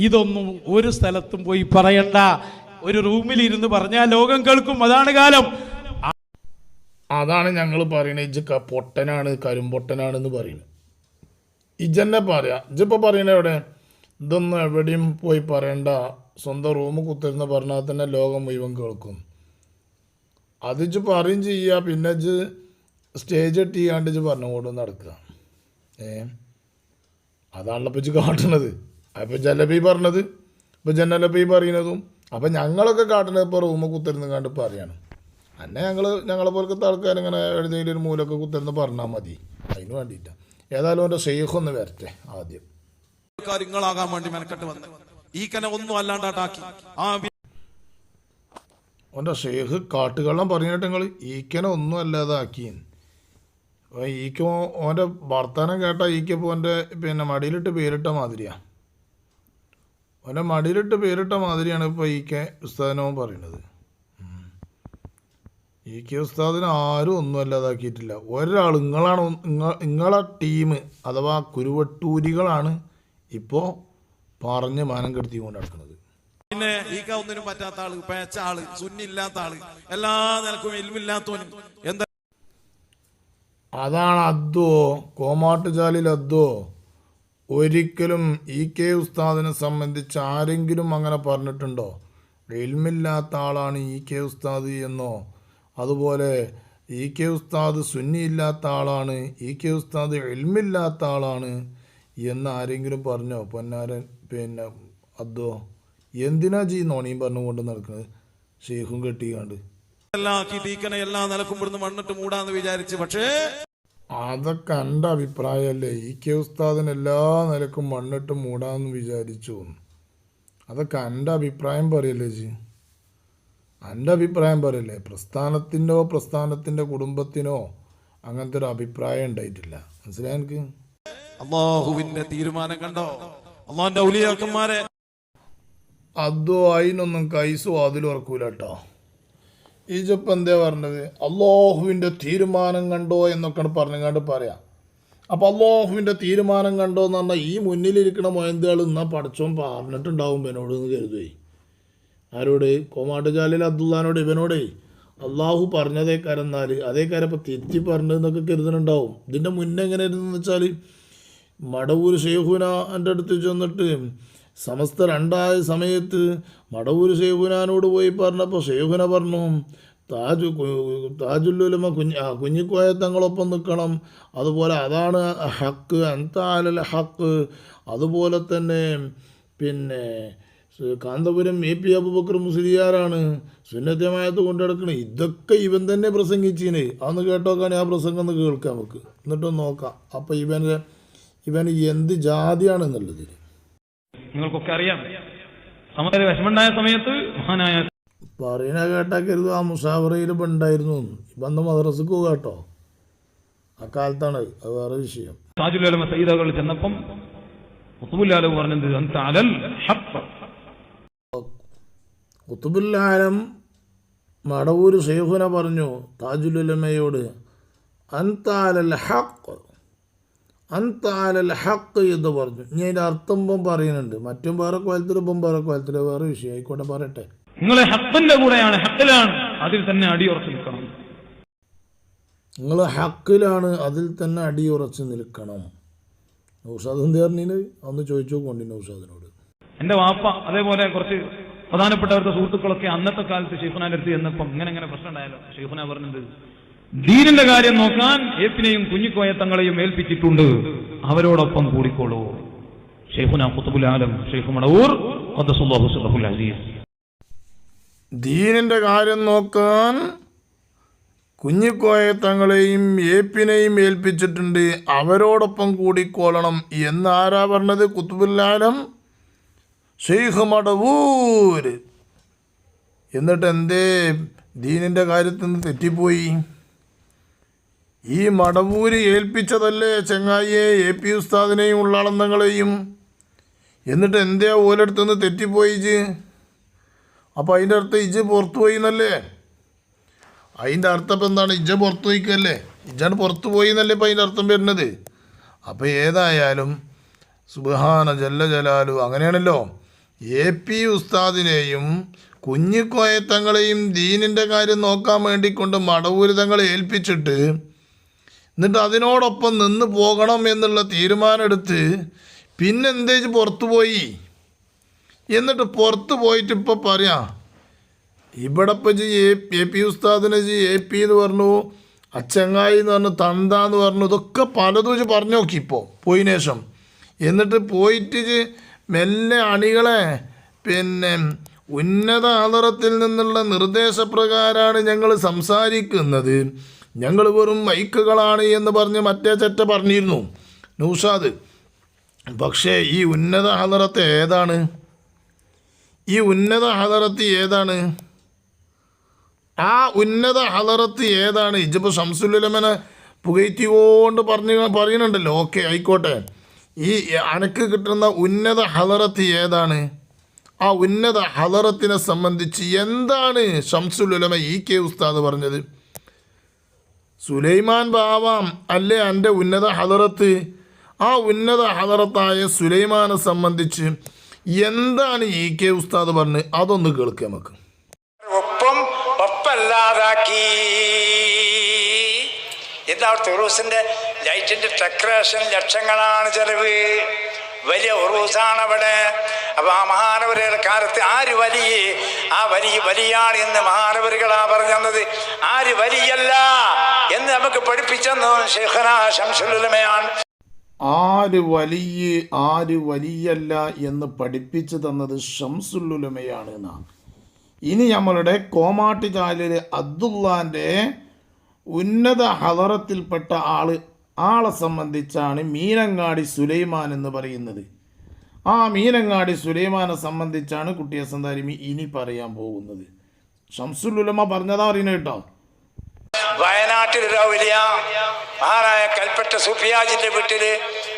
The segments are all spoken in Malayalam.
ഇതൊന്നും ഒരു സ്ഥലത്തും പോയി പറയണ്ട. ഒരു റൂമിലിരുന്ന് പറഞ്ഞാൽ ലോകം കേൾക്കും. അതാണ് കാലം. അതാണ് ഞങ്ങൾ പറയുന്നത്. ഇജ്ജ് പൊട്ടനാണ്, കരുമ്പൊട്ടനാണെന്ന് പറയുന്നത്. ഇജ്ജെന്നെ പറയാ. ഇജ്ജിപ്പോൾ പറയണ എവിടെ? ഇതൊന്നും എവിടെയും പോയി പറയണ്ട, സ്വന്തം റൂം കുത്തിരുന്ന് പറഞ്ഞാൽ തന്നെ ലോകം മുഴുവൻ കേൾക്കും. അത് ഇജ്ജ് പറയും ചെയ്യുക. പിന്നെ ഇജ്ജ് സ്റ്റേജ് ഇട്ടിയാണ്ട് ഇജ്ജ് പറഞ്ഞുകൊണ്ട് നടക്കുക. അതാണല്ലോ ഇപ്പം ഇജ്ജ് കാട്ടണത്. അപ്പം ജലബി പറഞ്ഞത്, ഇപ്പം ജനലബി പറയുന്നതും. അപ്പം ഞങ്ങളൊക്കെ കാട്ടുന്നത് ഇപ്പോൾ റൂമ് കുത്തിരുന്ന് കണ്ട് പറയാണ്. അന്നെ ഞങ്ങളെ പോലത്തെ ആൾക്കാരിങ്ങനെ എഴുതിയിൽ ഒരു മൂലൊക്കെ കുത്തിരുന്ന് പറഞ്ഞാൽ മതി. അതിന് വേണ്ടിയിട്ടാണ്. ഏതായാലും അവൻ്റെ ഷെയ്ഖൊന്ന് വരട്ടെ ആദ്യം. കാര്യങ്ങളാകാൻ വേണ്ടി മെനക്കെട്ട് വന്ന് ഈ കന ഒന്നും അല്ലാണ്ടാക്കി അവൻ്റെ ഷെയ്ഖ് കാട്ടുകള്ളം പറഞ്ഞിട്ട് നിങ്ങൾ ഈക്കനെ ഒന്നും അല്ലാതാക്കി. ഈക്ക് ഓൻ്റെ വർത്തമാനം കേട്ടാൽ ഈക്കപ്പോൾ ഓൻ്റെ പിന്നെ മടിയിലിട്ട് പേരിട്ട മാതിരിയാണ്. ഓൻ്റെ മടിയിലിട്ട് പേരിട്ട മാതിരിയാണ് ഇപ്പോൾ ഈക്കെ ഉസ്താദിനോ പറയുന്നത്. ഈക്കെ ഉസ്താദിനെ ആരും ഒന്നും അല്ലാതാക്കിയിട്ടില്ല. ഒരാൾ നിങ്ങളെ ടീം അഥവാ കുരുവട്ടൂരികളാണ് ഇപ്പോൾ പറഞ്ഞ് മാനം കെടുത്തി കൊണ്ട് നടക്കുന്നത്. പിന്നെ ഒന്നിനും പറ്റാത്ത ആള്, പേച്ച ആള്, സുന്നില്ലാത്ത ആള്, എല്ലാ നിലക്കും ഇൽമില്ലാത്തവനും എന്താ. അതാണ് അദ്ദോ കോമാട്ടുചാലിൽ അദ്ദോ. ഒരിക്കലും ഇ കെ ഉസ്താദിനെ സംബന്ധിച്ച് ആരെങ്കിലും അങ്ങനെ പറഞ്ഞിട്ടുണ്ടോ? ഇൽമില്ലാത്ത ആളാണ് ഇ കെ ഉസ്താദ് എന്നോ, അതുപോലെ ഇ കെ ഉസ്താദ് സുന്നിയില്ലാത്ത ആളാണ്, ഇ കെ ഉസ്താദ് ഇൽമില്ലാത്ത ആളാണ് എന്ന് ആരെങ്കിലും പറഞ്ഞോ? പൊന്നാരൻ പിന്നെ അദ്ദോ, എന്തിനാ ജി നോണിയും പറഞ്ഞുകൊണ്ട് നടക്കുന്നത്? ഷെയ്ഖും കെട്ടിക്കാണ്ട് എല്ലാ നിലക്കും ഇവിടുന്ന് മണ്ണിട്ട് മൂടാന്ന് വിചാരിച്ച്. പക്ഷേ അതൊക്കെ എൻ്റെ അഭിപ്രായമല്ലേ. ഇ കെ ഉസ്താദിന് എല്ലാ നിലക്കും മണ്ണിട്ട് മൂടാന്ന് വിചാരിച്ചു. അതൊക്കെ എൻ്റെ അഭിപ്രായം പറയല്ലേ ജി? എൻ്റെ അഭിപ്രായം പറയല്ലേ. പ്രസ്ഥാനത്തിൻ്റെ കുടുംബത്തിനോ അങ്ങനത്തെ ഒരു അഭിപ്രായം ഉണ്ടായിട്ടില്ല. മനസ്സിലായി എനിക്ക്? അള്ളാഹുവിന്റെ തീരുമാനം കണ്ടോ? അള്ളാഹിന്റെ ഔലിയാക്കന്മാരെ അതോ അതിനൊന്നും കൈസോ അതിലുറക്കൂല കേട്ടോ. ഈജപ്പ് എന്താ പറഞ്ഞത്? അള്ളാഹുവിൻ്റെ തീരുമാനം കണ്ടോ എന്നൊക്കെയാണ് പറഞ്ഞുകൊണ്ട് പറയാം. അപ്പോൾ അള്ളാഹുവിൻ്റെ തീരുമാനം കണ്ടോ എന്ന് പറഞ്ഞാൽ ഈ മുന്നിലിരിക്കണ മൊയന്തുകൾ എന്നാൽ പഠിച്ചോൻ പറഞ്ഞിട്ടുണ്ടാവും ഇവനോട് എന്ന് കരുതുവേ. ആരോട്? കോമാട്ടുചാലിൽ അബ്ദുള്ളാനോട്. ഇവനോടേ അള്ളാഹു പറഞ്ഞതേ കരന്നാൽ അതേ കാര്യം ഇപ്പോൾ തെറ്റി പറഞ്ഞതെന്നൊക്കെ കരുതുന്നുണ്ടാവും. ഇതിൻ്റെ മുന്നേ എങ്ങനെ ഇരുന്നെന്ന് വെച്ചാൽ മടവൂർ ഷെയ്ഖുന എൻ്റെ അടുത്ത് ചെന്നിട്ട് സമസ്ത രണ്ടായ സമയത്ത് മടവൂർ ഷെയ്ഖുനാനോട് പോയി പറഞ്ഞപ്പോൾ ഷെയ്ഖുന പറഞ്ഞു താജുല്ലുലമ കുഞ്ഞിക്കോയ തങ്ങളൊപ്പം നിൽക്കണം, അതുപോലെ അതാണ് ഹക്ക്, അൻതാലൽ ഹക്ക്, അതുപോലെ തന്നെ പിന്നെ കാന്തപുരം എ പി അബൂബക്കർ മുസ്ലിയാരാണ് സുന്നത്തമായത്ത് കൊണ്ടുനടക്കണേ. ഇതൊക്കെ ഇവൻ തന്നെ പ്രസംഗിച്ചിന്. അതൊന്ന് കേട്ടോക്കാണ്. ആ പ്രസംഗം ഒന്ന് കേൾക്കാം നമുക്ക്, എന്നിട്ടൊന്ന് നോക്കാം. അപ്പം ഇവന് എന്ത് ജാതിയാണെന്നുള്ളത് നിങ്ങൾക്കൊക്കെ അറിയാം. വിഷമുണ്ടായ സമയത്ത് മഹാനായ പറയണ കേട്ടാക്കരുത്. ആ മുസാവറയിൽ ഉണ്ടായിരുന്നു. ഇപ്പം മദ്രസക്ക് കേട്ടോ. അക്കാലത്താണ്. അത് വേറെ വിഷയം. താജുൽ സയ്യിദുകൾ ചെന്നപ്പം ഖുതുബുൽ പറഞ്ഞത് അൻത അലൽ ഹഖ്. ഖുതുബുൽ ആലം മടവൂർ ഷെയ്ഖുന പറഞ്ഞു താജുൽ ഉലമയോട് അൻത അലൽ ഹഖ്, അൻത അലൽ ഹഖ് എന്ന് പറഞ്ഞു. ഇനി അതിൻ്റെ അർത്ഥം പറയുന്നുണ്ട്. മറ്റും വേറെ കോലത്തിലും വേറെ കോലത്തിൽ വേറെ വിഷയം. ആയിക്കോട്ടെ പറയട്ടെ. നിങ്ങൾ ഹഖിന്റെ കൂടെയാണ്, ഹഖിലാണ്, അതിൽ തന്നെ അടിയുറച്ചു നിൽക്കണം. നിങ്ങൾ ഹക്കിലാണ്, അതിൽ തന്നെ അടിയുറച്ച് നിൽക്കണം. നൗഷാദ് എന്ത് പറഞ്ഞിന് അന്ന് ചോദിച്ചു കൊണ്ടി നൗഷാദിനോട്. എൻ്റെ വാപ്പ അതേപോലെ കുറച്ച് പ്രധാനപ്പെട്ടവരുടെ സുഹൃത്തുക്കളൊക്കെ അന്നത്തെ കാലത്ത് ഷെയ്ഖുനാന്റെ അടുത്ത് ചെന്നപ്പം ഇങ്ങനെ പ്രശ്നം ഉണ്ടായാലോ. ഷെയ്ഖുന പറഞ്ഞത് ദീനിന്റെ കാര്യം നോക്കാൻ ഏപ്പിനെയും കുഞ്ഞിക്കോയ തങ്ങളെയും ഏൽപ്പിച്ചിട്ടുണ്ട്, അവരോടൊപ്പം കൂടിക്കോളൂ. ഷെയ്ഖുന ഖുതുബുൽ ആലം ഷെയ്ഖ് മടവൂർ ഖദ്ദസുല്ലാഹു സിർറഹുൽ അസീസ്. ദീനിന്റെ കാര്യം നോക്കാൻ കുഞ്ഞിക്കോയ തങ്ങളെയും ഏപ്പിനെയും ഏൽപ്പിച്ചിട്ടുണ്ട്, അവരോടൊപ്പം കൂടിക്കോളണം എന്നാരാ പറഞ്ഞത്? ഖുതുബുൽ ആലം ഷെയ്ഖ് മടവൂർ. എന്നിട്ട് എന്തേ ദീനിൻ്റെ കാര്യത്തിൽ നിന്ന് തെറ്റിപ്പോയി? ഈ മടവൂര് ഏൽപ്പിച്ചതല്ലേ ചെങ്ങായിയെ എ പി ഉസ്താദിനെയും ഉള്ളാളന്തങ്ങളെയും? എന്നിട്ട് എന്തേ ഓലെടുത്തുനിന്ന് തെറ്റിപ്പോയി ഇജ്? അപ്പോൾ അതിൻ്റെ അർത്ഥം ഇജ് പുറത്തു പോയി എന്നല്ലേ? അതിൻ്റെ അർത്ഥം ഇപ്പം എന്താണ്? ഇജ പുറത്തു പോയിക്കല്ലേ? ഇജാണ് പുറത്തു പോയി എന്നല്ലേ ഇപ്പം അതിൻ്റെ അർത്ഥം വരുന്നത്. അപ്പോൾ ഏതായാലും സുബ്ഹാന ജല്ല ജലാലു അങ്ങനെയാണല്ലോ. AP ഉസ്താദിനെയും കുഞ്ഞിക്കോയത്തങ്ങളെയും ദീനിൻ്റെ കാര്യം നോക്കാൻ വേണ്ടിക്കൊണ്ട് മടവൂര് തങ്ങളെ ഏൽപ്പിച്ചിട്ട് എന്നിട്ട് അതിനോടൊപ്പം നിന്ന് പോകണം എന്നുള്ള തീരുമാനമെടുത്ത് പിന്നെന്തേച്ച് പുറത്തു പോയി. എന്നിട്ട് പുറത്ത് പോയിട്ട് ഇപ്പോൾ പറയാം ഇവിടെ ഇപ്പോൾ AP ഉസ്താദിനെ AP എന്ന് പറഞ്ഞു, അച്ചങ്ങായി എന്ന് പറഞ്ഞു, തന്താന്ന് പറഞ്ഞു, ഇതൊക്കെ പലതും പറഞ്ഞു നോക്കി ഇപ്പോൾ പോയതിനു ശേഷം. എന്നിട്ട് പോയിട്ട് മെല്ലെ അണികളെ പിന്നെ ഉന്നത ഹളറത്തിൽ നിന്നുള്ള നിർദ്ദേശപ്രകാരമാണ് ഞങ്ങൾ സംസാരിക്കുന്നത്, ഞങ്ങൾ വെറും മൈക്കുകളാണ് എന്ന് പറഞ്ഞ് മറ്റേ ചെറ്റ പറഞ്ഞിരുന്നു നൗഷാദ്. പക്ഷേ ഈ ഉന്നത ഹളറത്ത് ഏതാണ്? ഈ ഉന്നത ഹളറത്ത് ഏതാണ്? ആ ഉന്നത ഹളറത്ത് ഏതാണ്? ഇജിപ്പോൾ ശംസുലുലമനെ പുകഴ്ത്തിക്കൊണ്ട് പറയുന്നുണ്ടല്ലോ. ഓക്കെ, ആയിക്കോട്ടെ. ഈ അനക്ക് കിട്ടുന്ന ഉന്നത ഹളറത്ത് ഏതാണ്? ആ ഉന്നത ഹളറത്തിനെ സംബന്ധിച്ച് എന്താണ് ശംസുലുലമ EK ഉസ്താദ് പറഞ്ഞത്? സുലൈമാൻ ബാവാം അല്ലേ എൻ്റെ ഉന്നത ഹളറത്ത്? ആ ഉന്നത ഹളറത്തായ സുലൈമാനെ സംബന്ധിച്ച് എന്താണ് EK ഉസ്താദ് പറഞ്ഞത്? അതൊന്ന് കേൾക്കാം നമുക്ക്. ഒപ്പല്ലാതാക്കി. എന്താ ഉറൂസിന്റെ ലൈറ്റിന്റെ ഡെക്കറേഷൻ ലക്ഷങ്ങളാണ് ചെലവ്. വലിയ ഉറൂസാണ് അവിടെ. അപ്പൊ ആ മഹാനവരുടെ കാലത്ത് ആര് വലിയ, ആ വലിയാണ് എന്ന് മഹാനവരുകളാ പറഞ്ഞത്. ആര് വലിയല്ല എന്ന് നമുക്ക് പഠിപ്പിച്ചെന്നു ശൈഖുനാ ശംസുൽ ഉലമയാണ്. ആര് വലിയല്ല എന്ന് പഠിപ്പിച്ചു തന്നത് ശംസുൽ ഉലമയാണ് എന്നാണ്. ഇനി നമ്മളുടെ കോമാട്ടിച്ചാലിൽ അബ്ദുള്ളാൻ്റെ ഉന്നത ഹളറത്തിൽപ്പെട്ട ആളെ സംബന്ധിച്ചാണ് മീനങ്ങാടി സുലൈമാൻ എന്ന് പറയുന്നത്. ആ മീനങ്ങാടി സുലൈമാനെ സംബന്ധിച്ചാണ് കുട്ടിയെ സന്താരിമി ഇനി പറയാൻ പോകുന്നത്. ശംസുൽ ഉലമ പറഞ്ഞതാ അറിയുന്നത് കേട്ടോ. വയനാട്ടിലൊരു ഔലിയ മഹാനായ കൽപ്പറ്റ സൂഫിയാജിന്റെ വീട്ടില്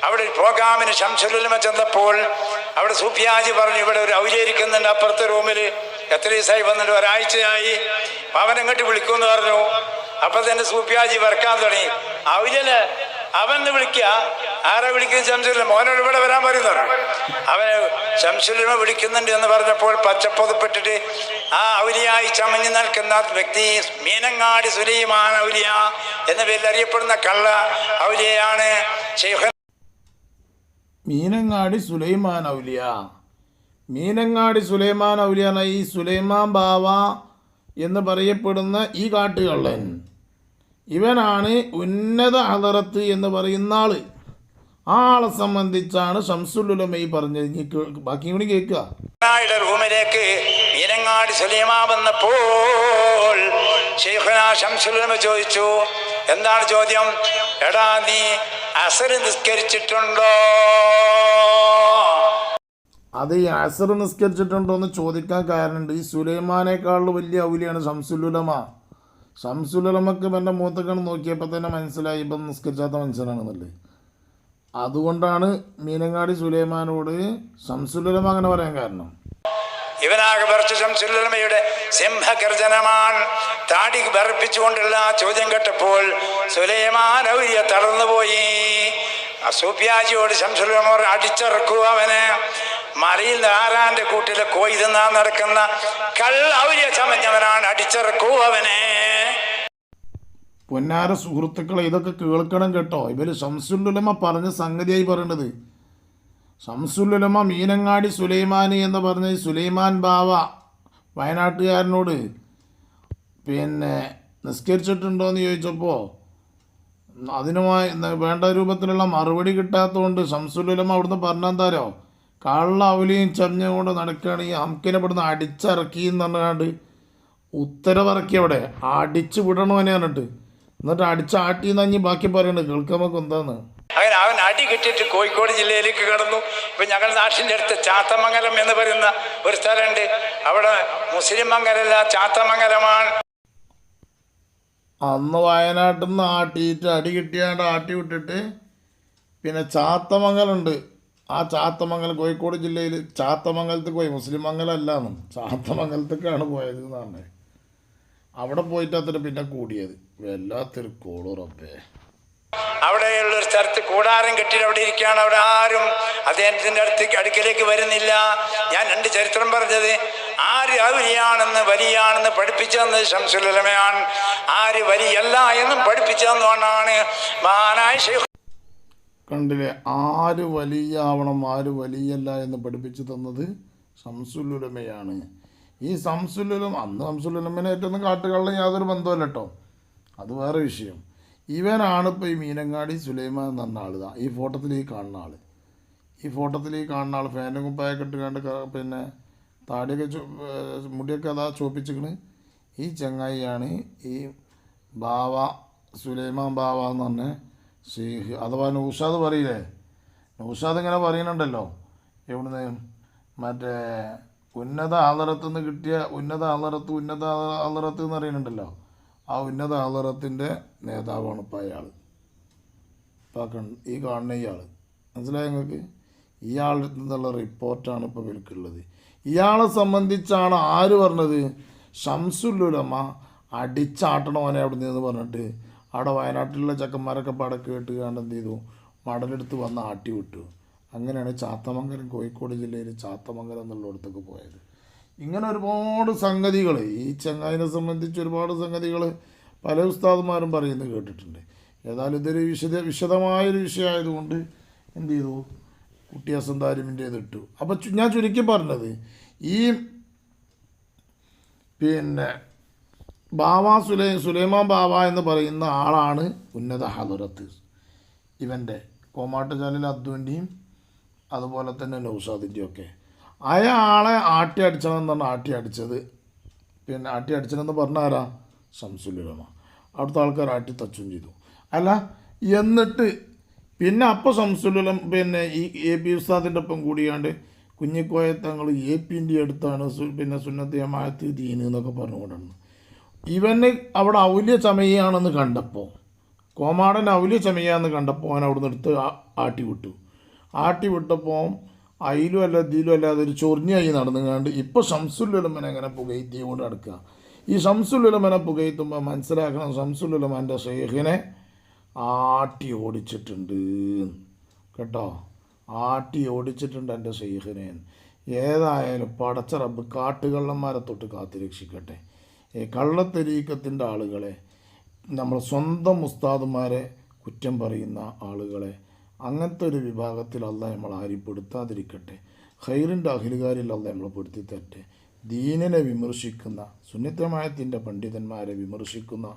അവിടെ ഒരു പ്രോഗ്രാമിന് ശംസുൽ ഉലമ ചെന്നപ്പോൾ അവിടെ സൂഫിയാജി പറഞ്ഞു, ഇവിടെ ഒരു ഔലിയ ഇരിക്കുന്നുണ്ട് അപ്പുറത്തെ റൂമില്, എത്ര ദിവസമായി വന്നിട്ട്, ഒരാഴ്ചയായി, അവനെങ്ങോട്ട് വിളിക്കുമെന്ന് പറഞ്ഞു. അപ്പൊ തന്നെ സൂഫിയാജി വരക്കാൻ തുടങ്ങി. ഔലിയന് അവന്ന് വിളിക്കുക. ആരാ വിളിക്കുന്നത്? ശംസുൽ ഉലമ. മോനോട് ഇവിടെ വരാൻ പറയുന്നു. അവന് ശംസുൽ ഉലമ വിളിക്കുന്നുണ്ട് എന്ന് പറഞ്ഞപ്പോൾ പച്ചപ്പൊതുപ്പെട്ടിട്ട് ആ ഔലിയായി ചമഞ്ഞു നിൽക്കുന്ന വ്യക്തി മീനങ്ങാടി സുലൈമാൻ ഔലിയ എന്ന പേരിൽ അറിയപ്പെടുന്ന കള്ള ഔലിയയാണ് മീനങ്ങാടി സുലൈമാൻ ഔലിയ. മീനങ്ങാടി സുലൈമാൻ ഔലിയ എന്ന ഈ സുലൈമാൻ ബാവ എന്ന് പറയപ്പെടുന്ന ഈ കാട്ടുകള്ളൻ, ഇവനാണ് ഉന്നത ഹളറത്ത് എന്ന് പറയുന്ന ആള്. ആളെ സംബന്ധിച്ചാണ് ശംസുൽ ഉലമ ഈ പറഞ്ഞത്. ബാക്കി കൂടി കേൾക്കുക. റൂമിലേക്ക് മീനങ്ങാടി സുലൈമാൻ വന്നപ്പോൾ ശൈഖുനാ ശംസുൽ ഉലമ ചോദിച്ചു. എന്താണ് ചോദ്യം? എടാ, നീ അസർ നിസ്കരിച്ചിട്ടുണ്ടോ? അത് ഈ അസർ നിസ്കരിച്ചിട്ടുണ്ടോ എന്ന് ചോദിക്കാൻ കാരണമുണ്ട്. ഈ സുലൈമാനേക്കാളും വലിയ ഔലിയാണ് ശംസുൽ ഉലമ. ശംസുൽ ഉലമക്ക് എൻ്റെ മൂത്തക്കണ് നോക്കിയപ്പോൾ തന്നെ മനസ്സിലായി ഇപ്പം നിസ്കരിച്ചാത്ത മനുഷ്യനാണെന്നുള്ളത്. അതുകൊണ്ടാണ് മീനങ്ങാടി സുലൈമാനോട് ശംസുൽ ഉലമ അങ്ങനെ പറയാൻ കാരണം. ഇവനാകെ പറിച്ച് ശംസുൽ ഉലമയുടെ സിംഹഗർജനമാണ്. താടി ബർപ്പിച്ചുകൊണ്ടുള്ള ചോദ്യം കേട്ടപ്പോൾ സുലൈമാൻ ഔലിയ തളർന്നുപോയി. സൂഫിയാജിയോട് ശംസുൽ ഉലമ അടിച്ചിറക്കൂ അവനെ. മറിയിൽ ആരാന്റെ കൂട്ടിലെ കോയി തിന്നാൻ നടക്കുന്ന കള്ള ഔലിയ ചമഞ്ഞവനാണ്, അടിച്ചിറക്കൂ അവനെ. പൊന്നാര സുഹൃത്തുക്കളെ, ഇതൊക്കെ കേൾക്കണം കേട്ടോ. ഇവര് ശംസുൽ ഉലമ പറഞ്ഞ സംഗതിയായി പറയണത്. ശംസുൽ ഉലമ മീനങ്ങാടി സുലൈമാൻ എന്ന് പറഞ്ഞ സുലൈമാൻ ബാവ വയനാട്ടുകാരനോട് പിന്നെ നിസ്കരിച്ചിട്ടുണ്ടോ എന്ന് ചോദിച്ചപ്പോൾ അതിനുമായി വേണ്ട രൂപത്തിലുള്ള മറുപടി കിട്ടാത്തതുകൊണ്ട് ശംസുൽ ഉലമ അവിടുന്ന് പറഞ്ഞെന്താരോ, കള്ള ഔലിയും ചമഞ്ഞുകൊണ്ട് നടക്കുകയാണെങ്കിൽ അമ്കിനെ ഇവിടുന്ന് അടിച്ചിറക്കി എന്ന് പറഞ്ഞാണ്ട് ഉത്തരവിറക്കി. അവിടെ അടിച്ചു വിടണമെന്ന് പറഞ്ഞിട്ട് എന്നിട്ട് അടിച്ചാട്ടി നഞ്ഞ് ബാക്കി പറയണത് കേൾക്കാൻ നമുക്ക് എന്താന്ന്. അങ്ങനെ അവൻ അടി കിട്ടിയിട്ട് കോഴിക്കോട് ജില്ലയിലേക്ക് കടന്നു. ഇപ്പം ഞങ്ങളുടെ നാട്ടിൻ്റെ അടുത്ത് ചാത്തമംഗലം എന്ന് പറയുന്ന ഒരു സ്ഥലമുണ്ട്. അവിടെ മുസ്ലിം മംഗലല്ല, ചാത്തമംഗലമാണ്. അന്ന് വയനാട്ടിൽ നിന്ന് ആട്ടിയിട്ട് അടി കിട്ടിയാണ്ട് ആട്ടി വിട്ടിട്ട് പിന്നെ ചാത്തമംഗലുണ്ട്. ആ ചാത്തമംഗലം കോഴിക്കോട് ജില്ലയിൽ ചാത്തമംഗലത്തേക്ക് പോയി. മുസ്ലിം മംഗലമല്ലാന്നും ചാത്തമംഗലത്തേക്കാണ് പോയത് എന്ന് പറഞ്ഞത്. അവിടെ പോയിട്ട് അത്ര പിന്നെ കൂടിയത്. വല്ലാത്തൊരു കോളുറപ്പേ. അവിടെയുള്ള ഒരു സ്ഥലത്ത് കൂടാരം കെട്ടിട്ട് അവിടെ ഇരിക്കുകയാണ്. അവിടെ ആരും അദ്ദേഹത്തിൻ്റെ അടുക്കലേക്ക് വരുന്നില്ല. ഞാൻ 2 ചരിത്രം പറഞ്ഞത്, ആര് ഔലിയാണെന്ന് വലിയാണെന്ന് പഠിപ്പിച്ചു തന്നത് ശംസുൽ ഉലമയാണ്, ആര് വലിയല്ല എന്നും പഠിപ്പിച്ചു തന്നുകൊണ്ടാണ് മഹാനായ ശൈഖ്. കണ്ടില്ലേ, ആര് വലിയാവണം ആര് വലിയല്ല എന്ന് പഠിപ്പിച്ചു തന്നത് ശംസുൽ ഉലമയാണ്. ഈ ശംസുൽ ഉലമ, അന്ന് ശംസുൽ ഉലമനെ ഏറ്റവും കാട്ടുകളിലും യാതൊരു ബന്ധമല്ല കേട്ടോ, അത് വേറെ വിഷയം. ഇവനാണ് ഇപ്പോൾ ഈ മീനങ്ങാടി സുലൈമാൻ എന്ന് പറഞ്ഞ ആൾ. ഈ ഫോട്ടത്തിൽ ഈ കാണുന്ന ആൾ, ഫാനും കുപ്പായൊക്കെ ഇട്ടുകൊണ്ട് പിന്നെ താടിയൊക്കെ മുടിയൊക്കെ അതാ ചോപ്പിച്ചിക്കണ്. ഈ ചങ്ങായിയാണ് ഈ ബാവ, സുലൈമാൻ ബാവ എന്ന് പറഞ്ഞ ഷെയ്ഖ്, അഥവാ നൗഷാദ് പറയില്ലേ, നൗഷാദ് ഇങ്ങനെ പറയുന്നുണ്ടല്ലോ, എവിടുന്ന് മറ്റേ ഉന്നത ഹളറത്ത് നിന്ന് കിട്ടിയ ഉന്നത ഹളറത്ത് എന്ന് പറയുന്നുണ്ടല്ലോ, ആ ഉന്നത ഹളറത്തിൻ്റെ നേതാവാണ് ഇപ്പോൾ അയാൾ. ഇപ്പം ഈ കാണുന്ന ഇയാൾ, മനസ്സിലായ നിങ്ങൾക്ക്? ഇയാളിൽ നിന്നുള്ള റിപ്പോർട്ടാണ് ഇപ്പോൾ ഇവർക്കുള്ളത്. ഇയാളെ സംബന്ധിച്ചാണ് ആര് പറഞ്ഞത്, ശംസുൽ ഉലമ അടിച്ചാട്ടണവനെ അവിടെ നിന്ന് പറഞ്ഞിട്ട് അവിടെ വയനാട്ടിലുള്ള ചെക്കന്മാരൊക്കെ പട കേട്ട് കണ്ട് എന്ത് ചെയ്തു, മടലെടുത്ത് വന്ന് ആട്ടി വിട്ടു. അങ്ങനെയാണ് ചാത്തമംഗലം, കോഴിക്കോട് ജില്ലയിൽ ചാത്തമംഗലം എന്നുള്ളിടത്തൊക്കെ പോയത്. ഇങ്ങനെ ഒരുപാട് സംഗതികൾ ഈ ചങ്ങായിനെ സംബന്ധിച്ച് ഒരുപാട് സംഗതികൾ പല ഉസ്താദുമാരും പറയുന്നത് കേട്ടിട്ടുണ്ട്. ഏതായാലും ഇതൊരു വിശദമായൊരു വിഷയമായതുകൊണ്ട് എന്ത് ചെയ്തു, കുട്ടിയാസം താരിമിൻ്റെ ഇതിട്ടു. അപ്പം ഞാൻ ചുരുക്കി പറഞ്ഞത്, ഈ പിന്നെ ബാവ സുലൈമാൻ ബാവ എന്ന് പറയുന്ന ആളാണ് ഉന്നത ഹളറത്ത്. ഇവൻ്റെ കോമാട്ടുചാലിൽ അദ്ദുവിൻ്റെയും അതുപോലെ തന്നെ നൗഷാദിൻ്റെയും ഒക്കെ അയാളെ ആട്ടി അടിച്ചതെന്ന് പറഞ്ഞാൽ ആട്ടി അടിച്ചതെന്ന് പറഞ്ഞാൽ ആരാ, ശംസുൽ ഉലമ. അവിടുത്തെ ആൾക്കാർ ആട്ടി തച്ചും ചെയ്തു. അല്ല എന്നിട്ട് പിന്നെ അപ്പോൾ ശംസുൽ ഉലമ പിന്നെ ഈ AP ഉസ്താദിൻ്റെ ഒപ്പം കൂടിയാണ്ട് കുഞ്ഞിക്കോയത്തങ്ങൾ APൻ്റെ അടുത്താണ് പിന്നെ സുന്നത്ത് ജമാഅത്ത് ദീൻ എന്നൊക്കെ പറഞ്ഞുകൊണ്ടാണ്. ഇവന് അവിടെ ഔലിയ ചമയാണെന്ന് കണ്ടപ്പോൾ, കോമാടൻ ഔലിയ ചമയാന്ന് കണ്ടപ്പോൾ അവൻ അവിടെ നിന്ന് എടുത്ത് ആട്ടി വിട്ടപ്പോൾ അതിലും അല്ല ഇതിലും അല്ല അതൊരു ചൊറിഞ്ഞായി നടന്നുകൊണ്ട് ഇപ്പോൾ ശംസുൽ ഉലമനെ അങ്ങനെ പുകയത്തിക്കൊണ്ട് നടക്കുക. ഈ ശംസുൽ ഉലമനെ പുകയത്തുമ്പോൾ മനസ്സിലാക്കണം, ശംസുൽ ഉലമൻ്റെ ഷെയ്ഖിനെ ആട്ടി ഓടിച്ചിട്ടുണ്ട് കേട്ടോ, ആട്ടി ഓടിച്ചിട്ടുണ്ട് എൻ്റെ ഷെയ്ഖിനെ. ഏതായാലും പടച്ച റബ്ബ് കാട്ടുകള്ളന്മാരെ തൊട്ട് കാത്തുരക്ഷിക്കട്ടെ. കള്ളത്തരീക്കത്തിൻ്റെ ആളുകളെ, നമ്മൾ സ്വന്തം ഉസ്താദുമാരെ കുറ്റം പറയുന്ന ആളുകളെ, അങ്ങനത്തെ ഒരു വിഭാഗത്തിൽ അല്ലാഹ് നമ്മൾ ആരും പെടുത്താതിരിക്കട്ടെ. ഖൈറിൻ്റെ അഖിലുകാരിൽ അല്ലാഹ് നമ്മളെ പെടുത്തി തരട്ടെ. ദീനിനെ വിമർശിക്കുന്ന സുന്നത്തമായത്തിൻ്റെ പണ്ഡിതന്മാരെ വിമർശിക്കുന്ന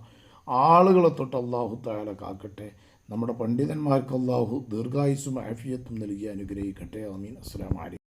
ആളുകളെ തൊട്ട് അല്ലാഹു തആല കാക്കട്ടെ. നമ്മുടെ പണ്ഡിതന്മാർക്ക് അല്ലാഹു ദീർഘായുസ്സും ആഫിയത്തും നൽകി അനുഗ്രഹിക്കട്ടെ. ആമീൻ. അസ്സലാമു അലൈക്കും.